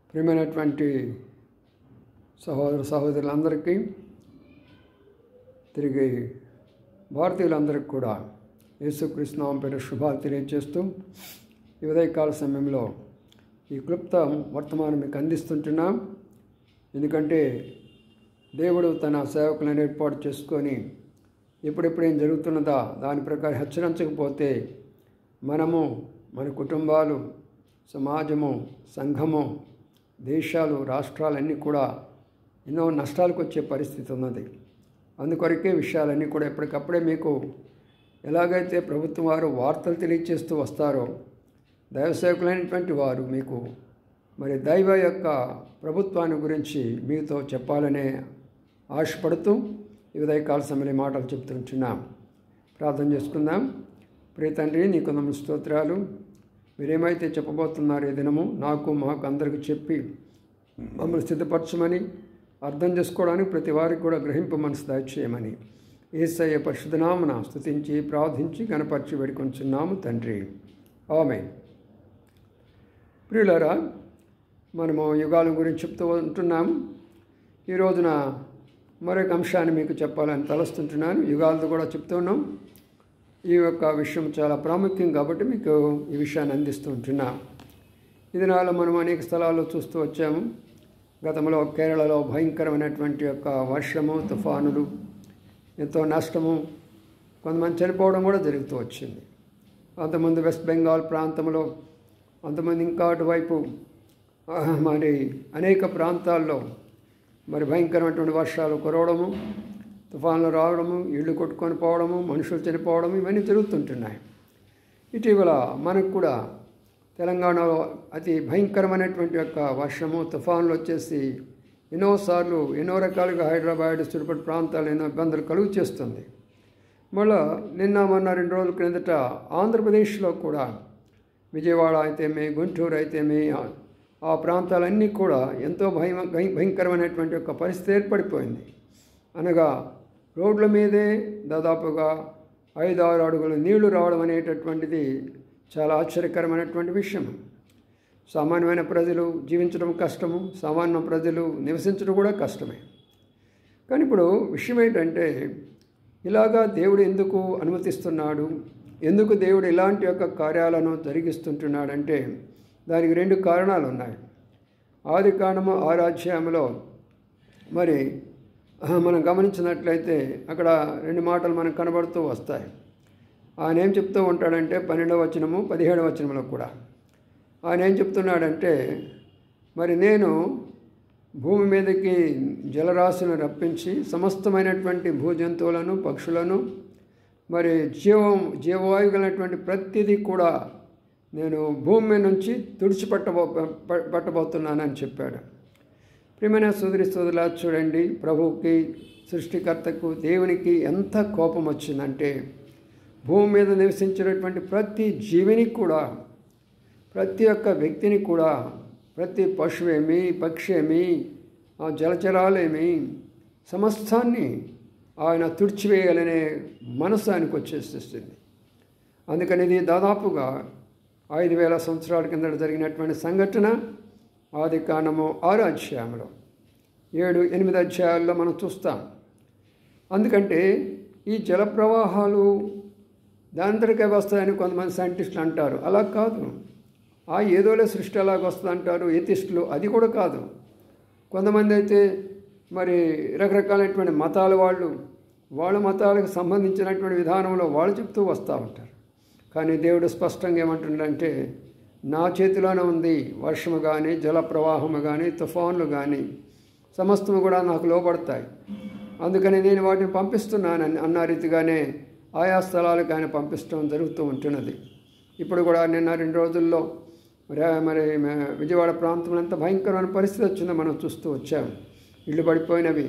ప్రియమైనటువంటి సహోదరులందరికీ, తిరిగి భారతీయులందరికీ కూడా యేసుక్రీస్తు నామమున పేరిట శుభాలు తెలియజేస్తూ ఈ ఉదయకాల సమయంలో ఈ క్లుప్త వర్తమానం మీకు అందిస్తుంటున్నాం. ఎందుకంటే దేవుడు తన సేవకులను ఏర్పాటు చేసుకొని ఎప్పుడెప్పుడు ఏం జరుగుతున్నదా దాని ప్రకారం హెచ్చరించకపోతే మనము, మన కుటుంబాలు, సమాజము, సంఘము, దేశాలు, రాష్ట్రాలన్నీ కూడా ఎన్నో నష్టాలకు వచ్చే పరిస్థితి ఉన్నది. అందుకొరకే విషయాలన్నీ కూడా ఎప్పటికప్పుడే మీకు ఎలాగైతే ప్రభుత్వం వారు వార్తలు తెలియజేస్తూ వస్తారో, దైవసేవకులైనటువంటి వారు మీకు మరి దైవ యొక్క ప్రభుత్వాన్ని గురించి మీతో చెప్పాలనే ఆశపడుతూ ఈ ఉదయకాల సమయంలో మాటలు చెప్తుంటున్నాం. ప్రార్థన చేసుకుందాం. ప్రియ తండ్రి, నీకు నమస్కారం, స్తోత్రాలు. మీరేమైతే చెప్పబోతున్నారు ఈ దినము మాకు అందరికీ చెప్పి మమ్మల్ని సిద్ధపరచమని, అర్థం చేసుకోవడానికి ప్రతి వారికి కూడా గ్రహింపు మనసు దయచేయమని యేసయ్య పరిశుద్ధ నామమున స్తుతించి ప్రార్థించి గణపరిచి వేడుకొంచున్నాము తండ్రి. ఆమేన్. ప్రియులారా, మనము యుగాల గురించి చెప్తూ ఉంటున్నాము. ఈ రోజున మరొక అంశాన్ని మీకు చెప్పాలని తలస్తుంటున్నాను. యుగాలతో కూడా చెప్తున్నాం. ఈ యొక్క విషయం చాలా ప్రాముఖ్యం కాబట్టి మీకు ఈ విషయాన్ని అందిస్తూ ఉంటున్నాం. ఈ దినాల్లో మనం అనేక స్థలాల్లో చూస్తూ వచ్చాము. గతంలో కేరళలో భయంకరమైనటువంటి యొక్క వర్షము, తుఫానులు, ఎంతో నష్టము, కొంతమంది చనిపోవడం కూడా జరుగుతూ వచ్చింది. అంతకుముందు వెస్ట్ బెంగాల్ ప్రాంతంలో, అంతమంది ఇంకా అటువైపు మరి అనేక ప్రాంతాల్లో మరి భయంకరమైనటువంటి వర్షాలు కురవడము, తుఫాన్లు రావడము, ఇళ్ళు కొట్టుకొని పోవడము, మనుషులు చనిపోవడము, ఇవన్నీ జరుగుతుంటున్నాయి. ఇటీవల మనకు కూడా తెలంగాణలో అతి భయంకరమైనటువంటి యొక్క వర్షము, తుఫాన్లు వచ్చేసి ఎన్నోసార్లు ఎన్నో రకాలుగా హైదరాబాద్ చుట్టుపక్కల ప్రాంతాలు ఎన్నో ఇబ్బందులు కలుగు చేస్తుంది. మళ్ళా నిన్న మొన్న 2 రోజుల క్రిందట ఆంధ్రప్రదేశ్లో కూడా విజయవాడ అయితేమే, గుంటూరు అయితేమే, ఆ ప్రాంతాలన్నీ కూడా ఎంతో భయంకరమైనటువంటి ఒక పరిస్థితి ఏర్పడిపోయింది. అనగా రోడ్ల మీదే దాదాపుగా 5-6 అడుగుల నీళ్లు రావడం అనేటటువంటిది చాలా ఆశ్చర్యకరమైనటువంటి విషయం. సామాన్యమైన ప్రజలు జీవించడం కష్టము, సామాన్య ప్రజలు నివసించడం కూడా కష్టమే. కానీ ఇప్పుడు విషయం ఏంటంటే, ఇలాగా దేవుడు ఎందుకు అనుమతిస్తున్నాడు, ఎందుకు దేవుడు ఇలాంటి యొక్క కార్యాలను జరిగిస్తుంటున్నాడంటే దానికి 2 కారణాలు ఉన్నాయి. ఆదికాండము 6వ అధ్యాయంలో మరి మనం గమనించినట్లయితే అక్కడ 2 మాటలు మనకు కనబడుతూ వస్తాయి. ఆయన ఏం చెప్తూ ఉంటాడంటే 12వ వచనము 17వ వచనంలో కూడా ఆయన ఏం చెప్తున్నాడంటే, మరి నేను భూమి మీదకి జలరాశులను రప్పించి సమస్తమైనటువంటి భూజంతువులను, పక్షులను, మరి జీవవాయువు కలిగినటువంటి ప్రతిదీ కూడా నేను భూమి మీద నుంచి పట్టబోతున్నానని చెప్పాడు. ప్రియమైన సోదరులా చూడండి, ప్రభువుకి, సృష్టికర్తకు, దేవునికి ఎంత కోపం వచ్చిందంటే భూమి మీద నివసించినటువంటి ప్రతి జీవిని కూడా, ప్రతి ఒక్క వ్యక్తిని కూడా, ప్రతి పశువేమి, పక్షి ఏమి, జలచరాలేమి, సమస్తాన్ని ఆయన తుడిచివేయాలనే మనసు ఆయనకు వచ్చేస్తుంది. అందుకని ఇది దాదాపుగా 5000 సంవత్సరాల కింద జరిగినటువంటి సంఘటన. ఆదికాండము 6వ అధ్యాయంలో 7-8 అధ్యాయాల్లో మనం చూస్తాం. అందుకంటే ఈ జల ప్రవాహాలు దానంతటికే వస్తాయని కొంతమంది సైంటిస్టులు అంటారు. అలా కాదు. ఏదోలే సృష్టి అలాగ వస్తుంది అంటారు ఏతిస్టులు. అది కూడా కాదు. కొంతమంది అయితే మరి రకరకాలైనటువంటి మతాల వాళ్ళ మతాలకు సంబంధించినటువంటి విధానంలో వాళ్ళు చెప్తూ వస్తూ ఉంటారు. కానీ దేవుడు స్పష్టంగా ఏమంటుండంటే, నా చేతిలోనే ఉంది వర్షము కానీ, జల ప్రవాహము కానీ, తుఫాన్లు కానీ సమస్తము కూడా నాకు లోబడతాయి. అందుకని నేను వాటిని పంపిస్తున్నానని అన్న రీతిగానే ఆయా స్థలాలకు ఆయన పంపించడం జరుగుతూ ఉంటున్నది. ఇప్పుడు కూడా నిన్న 2 రోజుల్లో మరి విజయవాడ ప్రాంతంలో ఎంత భయంకరమైన పరిస్థితి వచ్చిందో మనం చూస్తూ వచ్చాము. ఇళ్ళు పడిపోయినవి.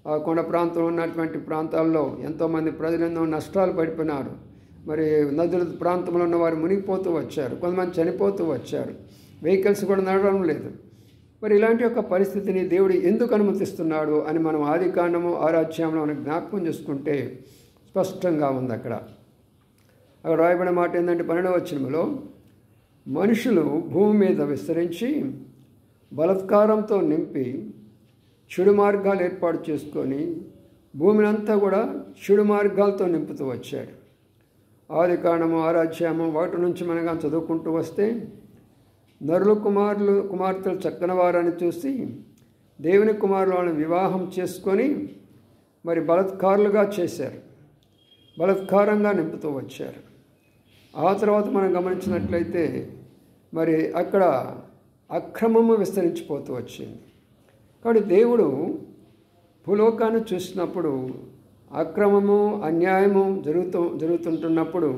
ఆ కొండ ప్రాంతంలో ఉన్నటువంటి ప్రాంతాల్లో ఎంతోమంది ప్రజలు ఎన్నో నష్టాలు పడిపోయినారు. మరి నదుల ప్రాంతంలో ఉన్న వారు మునిగిపోతూ వచ్చారు, కొంతమంది చనిపోతూ వచ్చారు, వెహికల్స్ కూడా నడవడం లేదు. మరి ఇలాంటి యొక్క పరిస్థితిని దేవుడు ఎందుకు అనుమతిస్తున్నాడు అని మనం ఆదికాండము 6వ అధ్యాయంలో మనం జ్ఞాపకం చేసుకుంటే స్పష్టంగా ఉంది. అక్కడ రాయబడిన మాట ఏంటంటే 12వ వచనంలో, మనుషులు భూమి మీద విస్తరించి బలాత్కారంతో నింపి చెడు మార్గాలు ఏర్పాటు చేసుకొని భూమిని అంతా కూడా చెడు మార్గాలతో నింపుతూ వచ్చాడు. ఆదికాండము 6వ అధ్యాయము 1 నుంచి మనగా చదువుకుంటూ వస్తే, నరుల కుమార్తెలు చక్కని వారని చూసి దేవుని కుమారులను వివాహం చేసుకొని మరి బలాత్కారులుగా చేశారు, బలాత్కారంగా నింపుతూ వచ్చారు. ఆ తర్వాత మనం గమనించినట్లయితే మరి అక్కడ అక్రమము విస్తరించిపోతూ వచ్చింది. కాబట్టి దేవుడు భూలోకాన్ని చూసినప్పుడు అక్రమము అన్యాయము జరుగుతుంటున్నప్పుడు,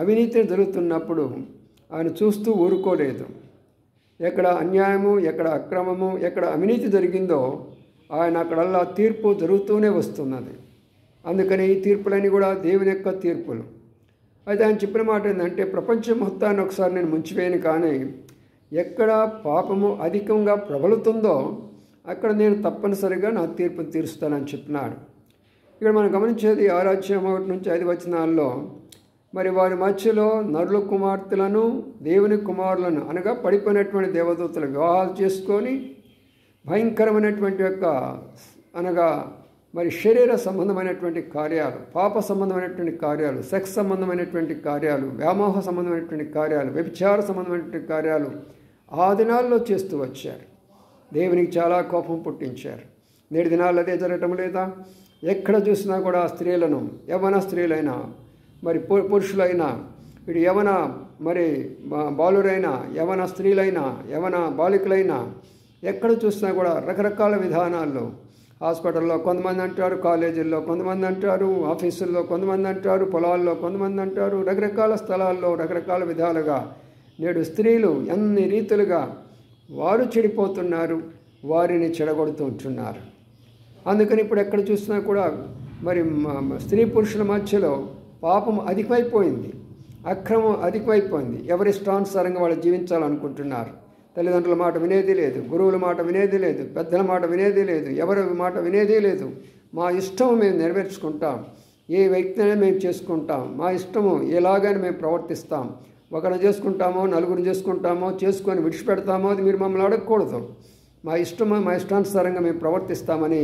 అవినీతి జరుగుతున్నప్పుడు ఆయన చూస్తూ ఊరుకోలేదు. ఎక్కడ అన్యాయము, ఎక్కడ అక్రమము, ఎక్కడ అవినీతి జరిగిందో ఆయన అక్కడల్లా తీర్పు జరుగుతూనే వస్తున్నది. అందుకని ఈ తీర్పులన్నీ కూడా దేవుని యొక్క తీర్పులు. అయితే ఆయన చెప్పిన మాట ఏంటంటే, ప్రపంచం మొత్తాన్ని ఒకసారి నేను ముంచివేయను, కానీ ఎక్కడ పాపము అధికంగా ప్రబలుతుందో అక్కడ నేను తప్పనిసరిగా నా తీర్పును తీరుస్తానని చెప్పినాడు. ఇక్కడ మనం గమనించేది 6వ అధ్యాయం 1 నుంచి 5 వచనాల్లో, మరి వారి మధ్యలో నరుల కుమార్తెలను దేవుని కుమారులను అనగా పడిపోయినటువంటి దేవదూతలు వివాహాలు చేసుకొని భయంకరమైనటువంటి యొక్క అనగా మరి శరీర సంబంధమైనటువంటి కార్యాలు, పాప సంబంధమైనటువంటి కార్యాలు, సెక్స్ సంబంధమైనటువంటి కార్యాలు, వ్యామోహ సంబంధమైనటువంటి కార్యాలు, వ్యభిచార సంబంధమైనటువంటి కార్యాలు ఆ దినాల్లో చేస్తూ వచ్చారు. దేవునికి చాలా కోపం పుట్టించారు. నేటి దినాల్లో అదే జరగటం లేదా? ఎక్కడ చూసినా కూడా స్త్రీలను, యవన స్త్రీలైనా మరి పురుషులైనా, ఇటు యవన మరి బాలురైనా, యవన స్త్రీలైనా, యవన బాలికలైనా ఎక్కడ చూసినా కూడా రకరకాల విధానాల్లో, హాస్పిటల్లో కొంతమంది అంటారు, కాలేజీల్లో కొంతమంది అంటారు, ఆఫీసుల్లో కొంతమంది అంటారు, పొలాల్లో కొంతమంది అంటారు, రకరకాల స్థలాల్లో రకరకాల విధాలుగా నేడు స్త్రీలు ఎన్ని రీతులుగా వారు చెడిపోతున్నారు, వారిని చెడగొడుతూ ఉంటున్నారు. అందుకని ఇప్పుడు ఎక్కడ చూసినా కూడా మరి స్త్రీ పురుషుల మధ్యలో పాపం అధికమైపోయింది, అక్రమం అధికమైపోయింది. ఎవరి ఇష్టానుసారంగా వాళ్ళు జీవించాలనుకుంటున్నారు. తల్లిదండ్రుల మాట వినేది లేదు, గురువుల మాట వినేది లేదు, పెద్దల మాట వినేది లేదు, ఎవరి మాట వినేది లేదు. మా ఇష్టం మేము నెరవేర్చుకుంటాం, ఏ వ్యక్తినే మేము చేసుకుంటాం, మా ఇష్టము ఎలాగని మేము ప్రవర్తిస్తాం. ఒకరిని చేసుకుంటామో, నలుగురిని చేసుకుంటామో, చేసుకొని విడిచిపెడతామో అది మీరు మమ్మల్ని అడగకూడదు. మా ఇష్టము, మా ఇష్టానుసారంగా మేము ప్రవర్తిస్తామని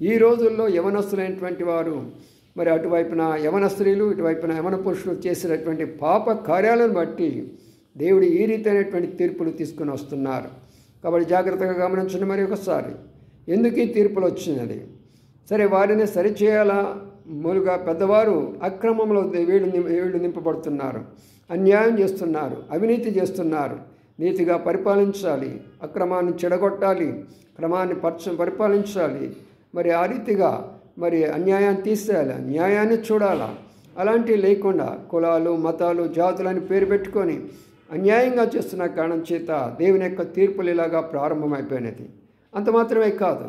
ఈ రోజుల్లో యవనస్తులైనటువంటి వారు మరి అటువైపున యవన స్త్రీలు, ఇటువైపున యవన పురుషులు చేసినటువంటి పాప కార్యాలను బట్టి దేవుడు ఈ రీతైనటువంటి తీర్పులు తీసుకుని వస్తున్నారు. కాబట్టి జాగ్రత్తగా గమనించండి. మరి ఒకసారి ఎందుకు ఈ తీర్పులు వచ్చినది? సరే, వారిని సరిచేయాలా? మూలుగా పెద్దవారు అక్రమంలో వీళ్ళు నింపబడుతున్నారు, అన్యాయం చేస్తున్నారు, అవినీతి చేస్తున్నారు. నీతిగా పరిపాలించాలి, అక్రమాన్ని చెడగొట్టాలి, క్రమాన్ని పరిపాలించాలి. మరి ఆ రీతిగా మరి అన్యాయాన్ని తీసేయాలి, న్యాయాన్ని చూడాలా. అలాంటివి లేకుండా కులాలు, మతాలు, జాతులని పేరు పెట్టుకొని అన్యాయంగా చేస్తున్న కారణం చేత దేవుని యొక్క తీర్పులు ఇలాగా ప్రారంభమైపోయినది. అంత మాత్రమే కాదు,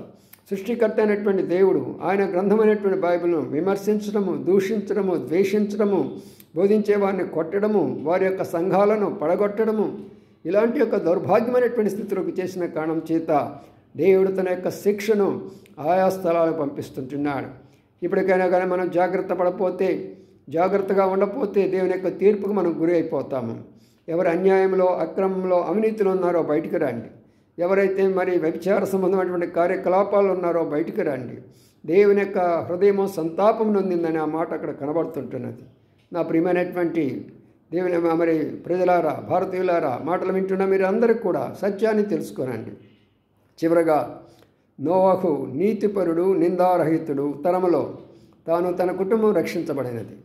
సృష్టికర్త అయినటువంటి దేవుడు ఆయన గ్రంథమైనటువంటి బైబిల్ను విమర్శించడము, దూషించడము, ద్వేషించడము, బోధించే వారిని కొట్టడము, వారి యొక్క సంఘాలను పడగొట్టడము, ఇలాంటి యొక్క దౌర్భాగ్యమైనటువంటి స్థితిలోకి చేసిన కారణం చేత దేవుడు తన యొక్క శిక్షను ఆయా స్థలాలకు పంపిస్తుంటున్నాడు. ఇప్పటికైనా కానీ మనం జాగ్రత్త పడపోతే, జాగ్రత్తగా ఉండకపోతే దేవుని యొక్క తీర్పుకు మనం గురి అయిపోతాము. ఎవరు అన్యాయంలో, అక్రమంలో, అవినీతిలో ఉన్నారో బయటికి రండి. ఎవరైతే మరి వ్యభిచార సంబంధమైనటువంటి కార్యకలాపాలు ఉన్నారో బయటికి రండి. దేవుని యొక్క హృదయము సంతాపం నొందిందని ఆ మాట అక్కడ కనబడుతుంటున్నది. నా ప్రియమైనటువంటి దేవుని మరి ప్రజలారా, భారతీయులారా, మాటలు వింటున్న మీరు అందరికీ కూడా సత్యాన్ని తెలుసుకోనండి. చివరగా నోవహు నీతిపరుడు, నిందారహితుడు తరములో తాను తన కుటుంబం రక్షించబడినది.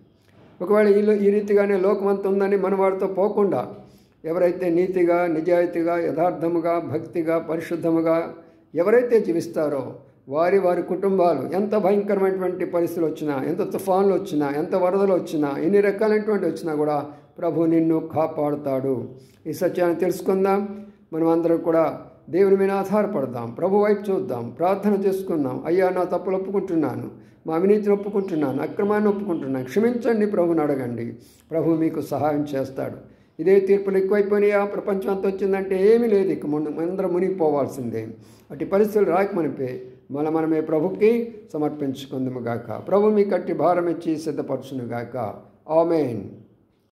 ఒకవేళ ఈ రీతిగానే లోకమంతా ఉందని మన వాడితో పోకుండా ఎవరైతే నీతిగా, నిజాయితీగా, యథార్థముగా, భక్తిగా, పరిశుద్ధముగా ఎవరైతే జీవిస్తారో వారి కుటుంబాలు ఎంత భయంకరమైనటువంటి పరిస్థితులు వచ్చినా, ఎంత తుఫాన్లు వచ్చినా, ఎంత వరదలు వచ్చినా, ఎన్ని రకాలైనటువంటి వచ్చినా కూడా ప్రభు నిన్ను కాపాడుతాడు. ఈ సత్యాన్ని తెలుసుకుందాం. మనం అందరం కూడా దేవుని మీద ఆధారపడదాం, ప్రభు వైపు చూద్దాం, ప్రార్థన చేసుకుందాం. అయ్యా, నా తప్పులు ఒప్పుకుంటున్నాను, మా అవినీతిని ఒప్పుకుంటున్నాను, అక్రమాన్ని ఒప్పుకుంటున్నాను, క్షమించండి ప్రభుని అడగండి. ప్రభు మీకు సహాయం చేస్తాడు. ఇదే తీర్పులు ఎక్కువైపోయినాయా, ప్రపంచం అంతా వచ్చిందంటే ఏమీ లేదు, ఇక అందరం మునిగిపోవాల్సిందే. అటు పరిస్థితులు రాకమనిపే మనమే ప్రభుకి సమర్పించుకుందుముగాక. ప్రభు మీ కట్టి భారం ఇచ్చి సిద్ధపరచునుగాక. ఆమేన్.